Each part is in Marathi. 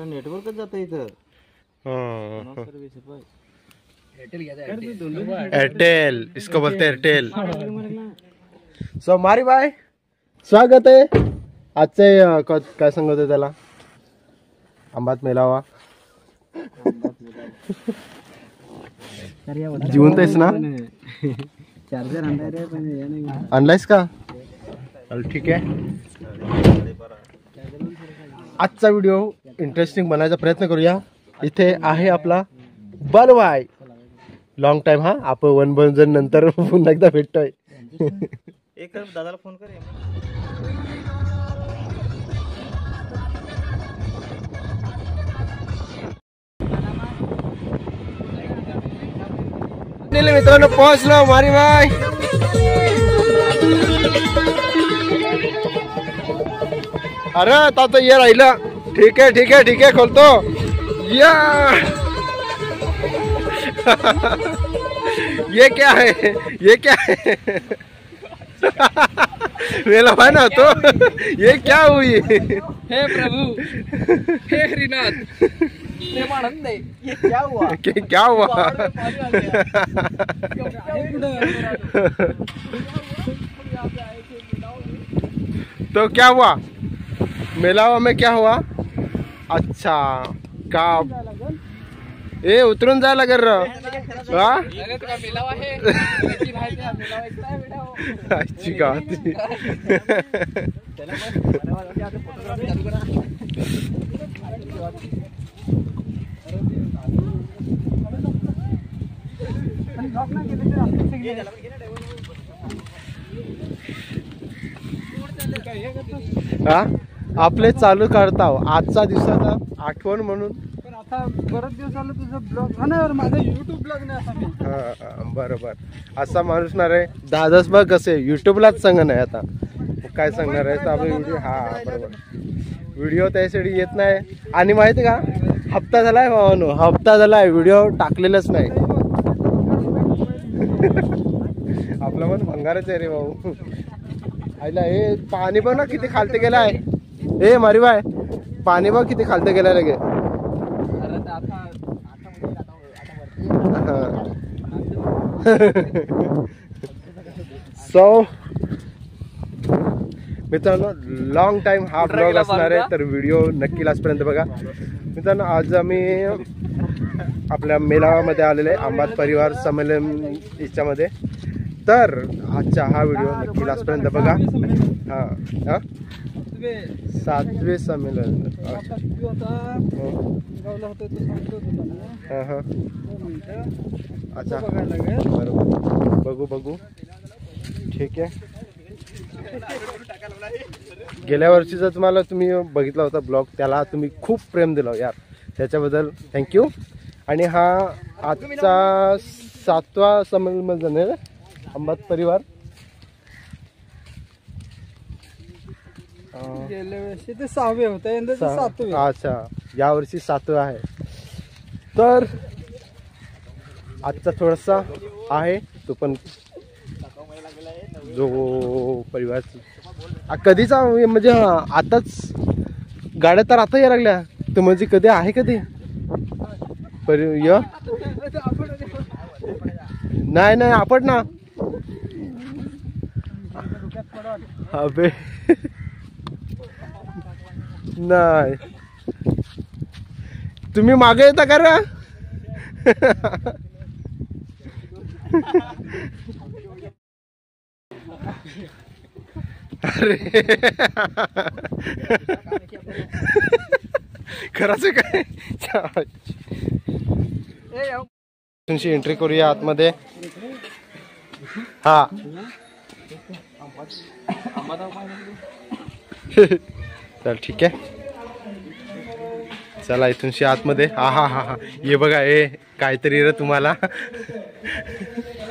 नेटवर्कच जात इथं। एयरटेल, इसको बोलते एयरटेल। सो मारी बाय, स्वागत आहे आजचे काय सांगत होते त्याला, आंबात मेलावा जिवंत आहेस ना? चार्जर आणलायस का? ठीक आहे, आजचा व्हिडिओ इंटरेस्टिंग बनायचा प्रयत्न करूया। इथे आहे आपला बलवाय, लॉंग टाइम हा, आपण 1 जण नंतर पुन्हा एकदा भेटतोय। एक दादाला फोन कर। मित्रांनो पोहोचलो मारी बाय। अरे आता तो ये राहिलं, ठीक है ठीक है ठीक है, खोलतो या। ये क्या है, ये क्या है? मेला है ना तो, ये क्या हुई? हे प्रभु, हे हरिनाथ, ये क्या हुआ? क्या हुआ? तो क्या हुआ मेलावा में, क्या हुआ? अच्छा का ए उतरून जायला लागेल हा? अच्छी का हा आपले चालू करताव आजचा दिवसाचा आठवण म्हणून। पण आता बरेच दिवस झालं तुझं ब्लॉग हा ना, माझा युट्यूब ब्लॉग नाही असा मी। बरोबर, असा माणूस ना रे, दादाच बघ कसे युट्यूबलाच सांग नाही आता काय सांगणार आहे आपले व्हिडिओ। हा बरोबर, व्हिडिओ त्यासाठी येत नाही, आणि माहिती का हप्ता झालाय भावानो, हप्ता झालाय व्हिडिओ टाकलेलाच नाही। आपला मन भंगारच आहे रे भाऊ। आईला हे पाणी बघ ना किती खालते गेलाय, ए मारी बाय पाणी बघ किती खालते गेलाय लगे। सो मित्रांनो लॉंग टाइम हा ब्लॉग असणार आहे, तर व्हिडिओ नक्की लास्टपर्यंत बघा। मित्रांनो आज आम्ही आपल्या मेळाव्यामध्ये आलेले आहे, आंबात परिवार संमेलन याच्यामध्ये, तर आजचा हा व्हिडिओ नक्की लास्टपर्यंत बघा। हा 7वे संमेलन, अच्छा बरोबर, बघू बघू ठीक आहे। गेल्या वर्षीचा तुम्ही बघितला होता ब्लॉग, त्याला तुम्ही खूप प्रेम दिला यार, त्याच्याबद्दल थँक्यू। आणि हा आजचा 7वा संमेलन आहे आंबात परिवार। गेल्या वर्षी ते 6वे होते, यंदा 7वे। अच्छा, या वर्षी 7वे आहे, तर आजचा थोडासा आहे तो पण जो परिवार कधीचा म्हणजे आताच गाड्या तर आता यायला लागल्या, तर म्हणजे कधी आहे कधी नाही नाही आपण ना अबे नाही, तुम्ही मागे येता का रे? अरे खरंच काय, तुमची एंट्री करूया आतमध्ये। हा चल ठीक आहे, चला इथूनशी आतमध्ये। हा हा हा हा, ये बघा, हे काहीतरी रे तुम्हाला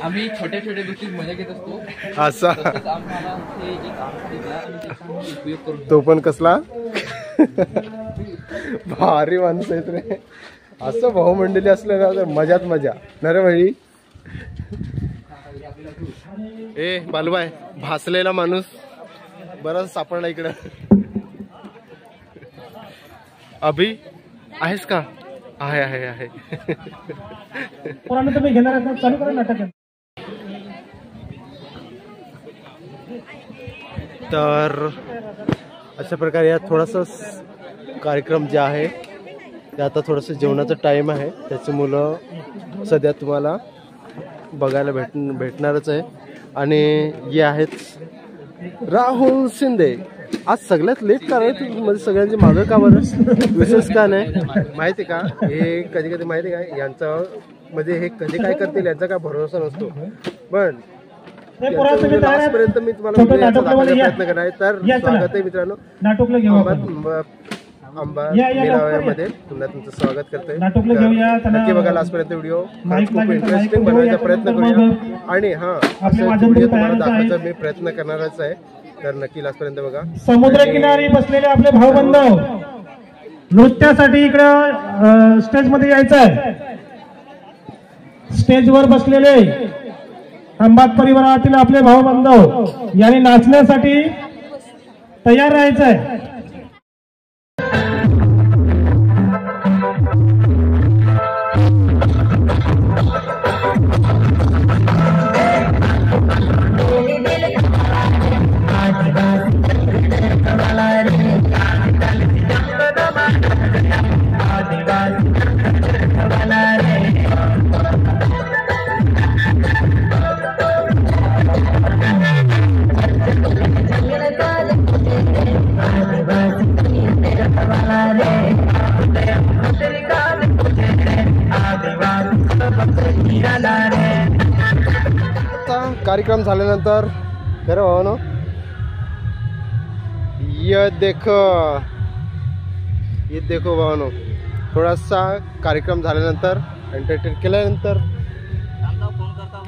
आम्ही छोट्या छोट्या गोष्टीत मजा घेत असतो. असा तसंच आम्हाला हे एक आमचा दिला आणि त्याचा उपयोग करून तो पण कसला भारी माणसं आहेत रे. असं भाऊमंडळी असलं ना तर मजात मजा नरे भाई. ए बालूबाई भासलेला माणूस बराच सापडला इकडं. अभि आहेस का? आहे आहे आहे. तुम्ही घेणार चालू करा नाटक. तर अशा प्रकारे या थोडासा कार्यक्रम जे आहे ते आता थोडंसं जेवणाचं टाईम आहे त्याच्यामुळं सध्या तुम्हाला बघायला भेटणारच आहे. आणि हे आहेत राहुल शिंदे. आज सगळ्यात लेट का रे म्हणजे सगळ्यांची मागं का बरं? विशेष का नाही माहिती का? हे कधी कधी माहिती का यांचं म्हणजे हे कधी काय करतील याचा काय भरोसा नसतो. पण लास्टपर्यंत मी तुम्हाला प्रयत्न करणार आहे. तर स्वागत आहे मित्रांनो आंबा मेळाव्यामध्ये. पुन्हा तुमचं स्वागत करतोय. नक्की बघा लास्टपर्यंत व्हिडिओ. खूप इंटरेस्टिंग बनवायचा प्रयत्न करूया. आणि हा असं व्हिडिओ तुम्हाला दाखवायचा मी प्रयत्न करणारच आहे. तर नक्की लास्टपर्यंत बघा. समुद्रकिनारी बसलेले आपले भाऊबंधव नृत्यासाठी इकडे स्टेज मध्ये यायचं आहे. स्टेजवर बसलेले अंबात परिवारातील आपले भाऊबंधव यांनी नाचण्यासाठी तयार राहायचं आहे. कार्यक्रम झाल्यानंतर खरं भावानो ये देखो भावानो थोडासा कार्यक्रम झाल्यानंतर एंटरटेन केल्यानंतर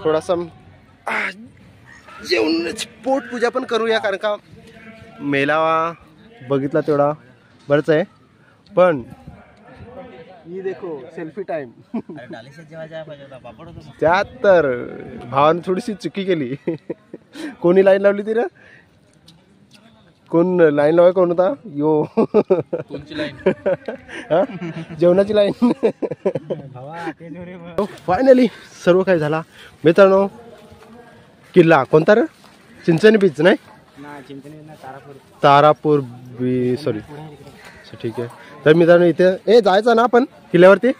थोडासा जेवणाची पोटपूजा पण करूया. कारण का मेळावा बघितला तेवढा बरंच आहे. पण ये देखो सेल्फी टाइम त्यात तर भावानं थोडीशी चुकी केली. कोणी लाईन लावली ती रे? कोण लाईन लावाय कोण होता? यो जेवणाची लाईन. फायनली सर्व काही झाला मित्रांनो. किल्ला कोणता रे? चिंचणी बीच नाही, तारापूर बी सॉरी. ठीक आहे. तर मित्रांनो इथे जायचं ना आपण किल्ल्यावरती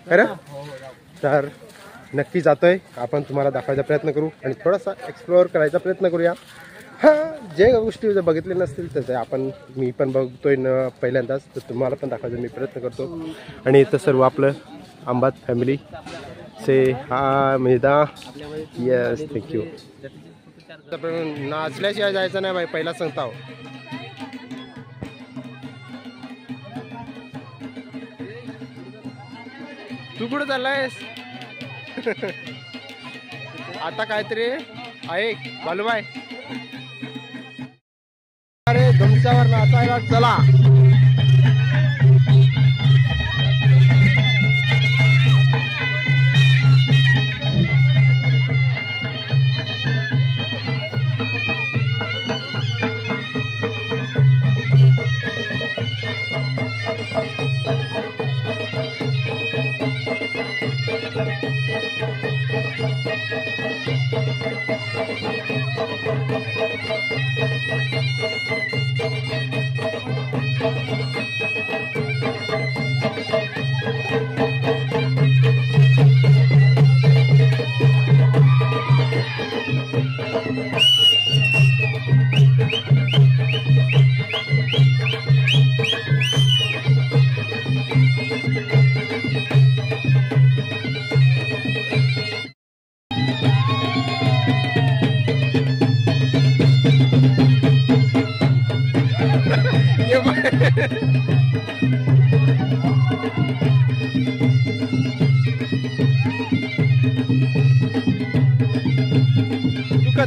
खरं. तर नक्की जातोय आपण. तुम्हाला दाखवायचा प्रयत्न करू आणि थोडासा एक्सप्लोअर करायचा प्रयत्न करूया. हां जे गोष्टी जर बघितले नसतील तर मी पण बघतोय न पहिल्यांदाच. तर तुम्हाला पण दाखवायचा मी प्रयत्न करतो. आणि इथं सर्व आपलं अंबात फॅमिली से हा मेदा. Yes thank you. नाचल्याशिवाय जायचं नाही बाई पहिला सांगता. तू कुठं चाललायस? आता काहीतरी ऐक बालूबाई. अरे तुमच्यावर नाचायला चला.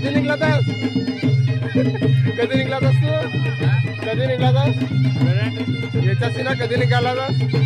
कधी निघला तास कधी निघला तास तू कधी निघला तास याच्याशी ना कधी निघाला तास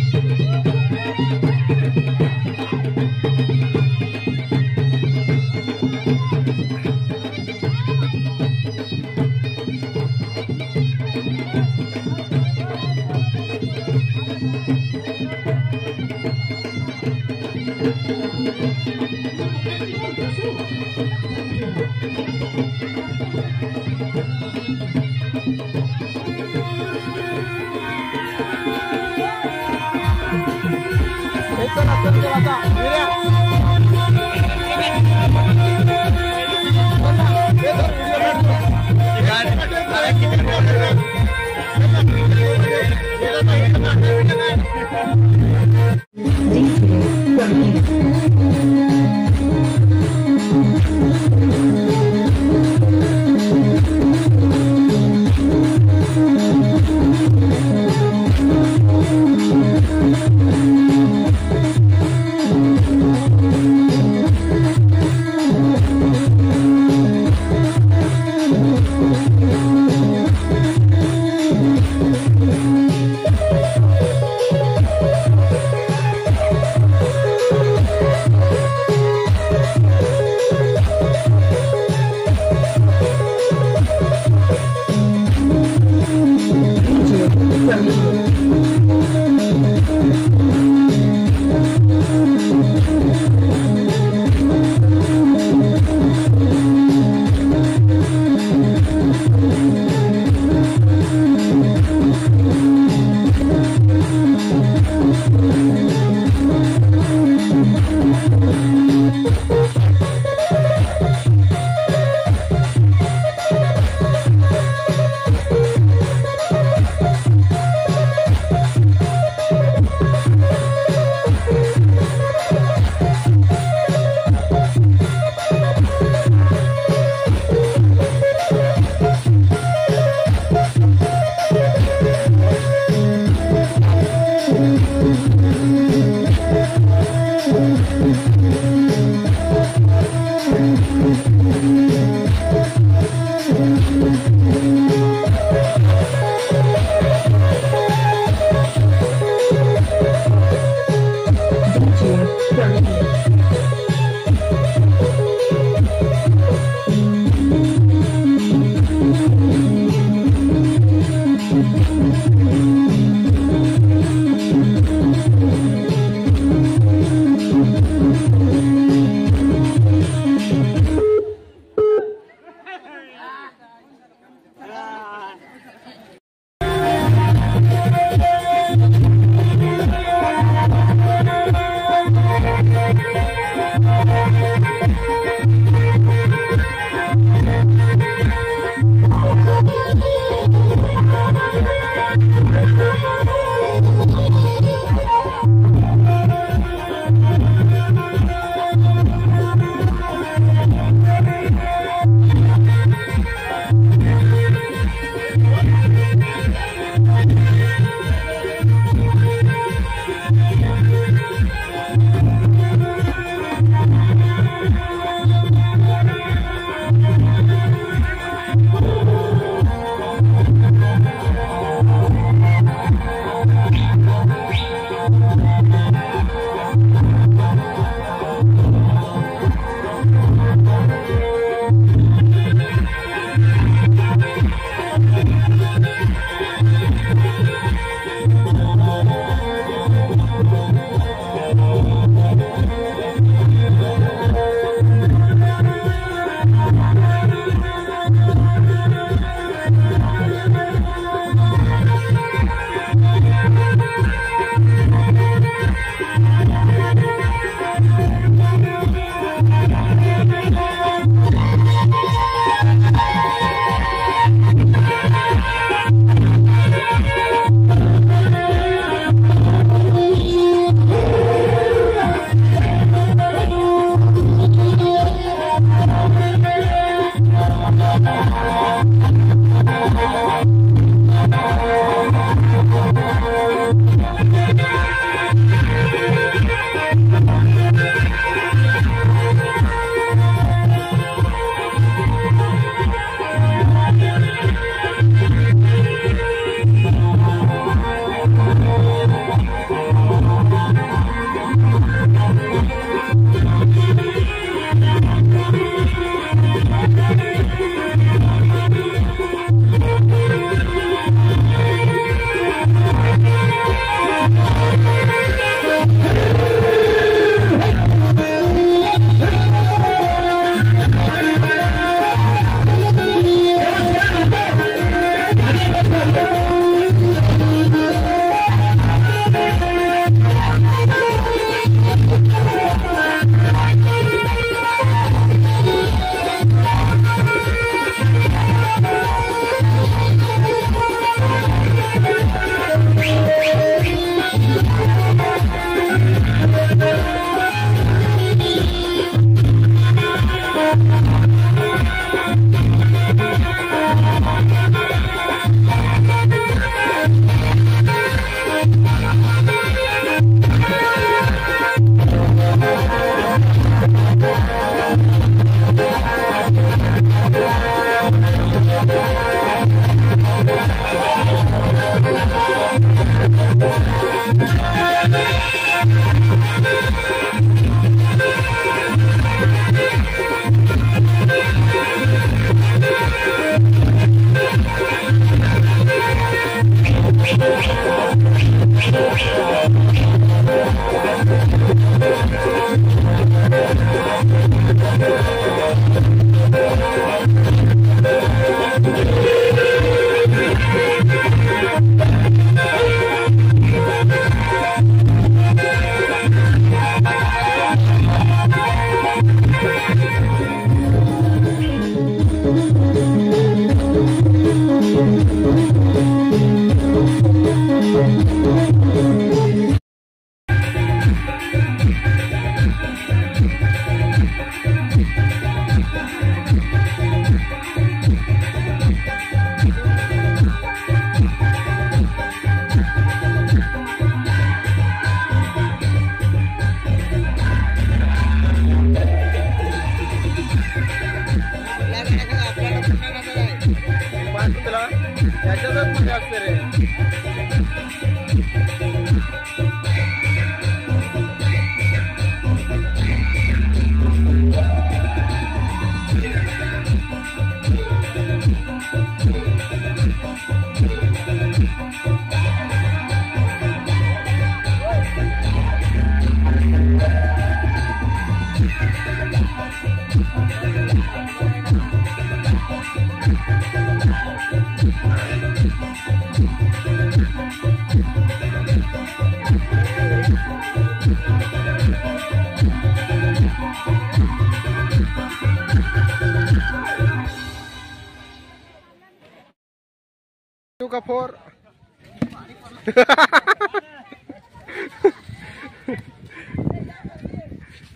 का फोर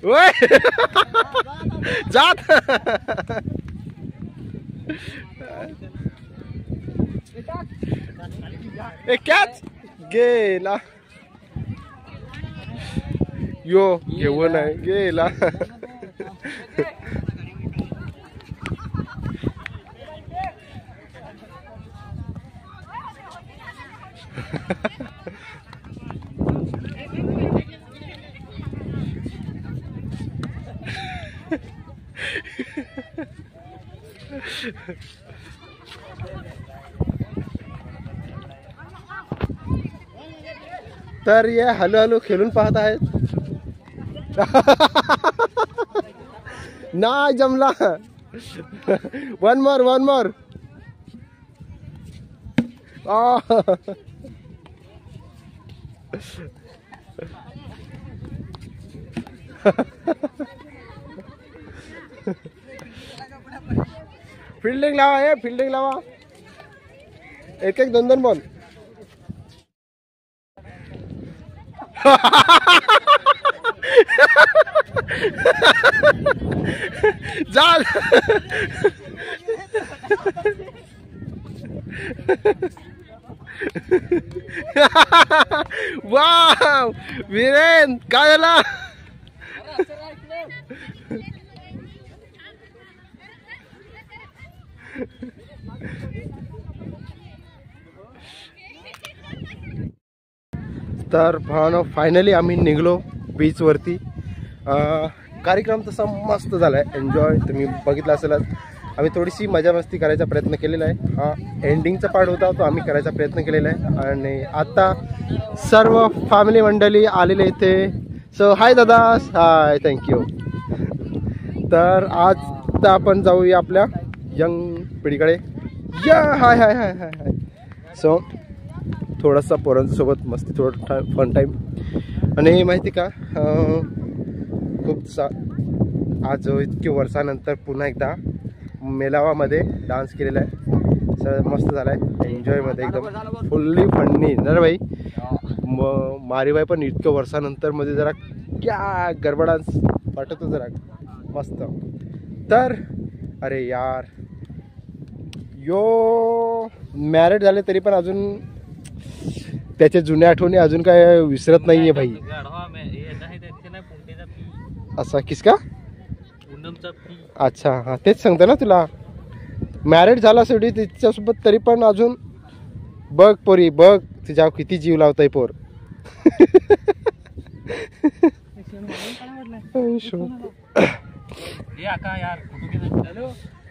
ओए जात कॅच गेला यो घेऊन आहे गेला तर ये हलू हलू खेळून पाहत आहेत नाही जमला वन मोर फील्डिंग लावा फील्डिंग लावा एक एक दोन दोन बॉल जाल वाव वीरेन काय झाला तर भावनो फायनली आम्ही निघलो बीच वरती कार्यक्रम तसा मस्त झालाय एन्जॉय तुम्ही बघितला असेलच आम्ही थोडीशी मजा मस्ती करायचा प्रयत्न केलेला आहे हा एंडिंगचा पार्ट होता तो आम्ही करायचा प्रयत्न केलेला आहे आणि आता सर्व फॅमिली मंडळी आलेले इथे सो हाय दादा हाय थँक्यू तर आज आपण जाऊया आपल्या यंग पिढीकडे या हाय हाय हाय हाय हाय सो थोडासा पोरांसोबत मस्ती थोडा फन टाईम आणि माहिती का खूप आज इतके वर्षानंतर पुन्हा एकदा मेलावामध्ये डान्स केलेला आहे सर मस्त झाला आहे एन्जॉयमध्ये एकदम फुल्ली फन्नी ना रे भाई मारीबाई पण इतक्या वर्षानंतर मध्ये जरा क्या गरबा डान्स वाटतो जरा मस्त तर अरे यार यो मॅरिड झाले तरी पण अजून त्याच्या जुन्या आठवणी अजून काय विसरत नाहीये भाई असा किसका अच्छा हा तेच सांगतो ना तुला मॅरिड झाला शेवटी तिच्यासोबत तरी पण अजून बघ पोरी बघ तुझ्या किती जीव लावताय पोर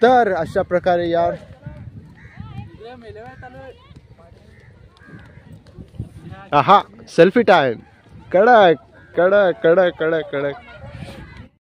तर अशा प्रकारे यार हा सेल्फी टाइम कडक कडक कडक कडक कडक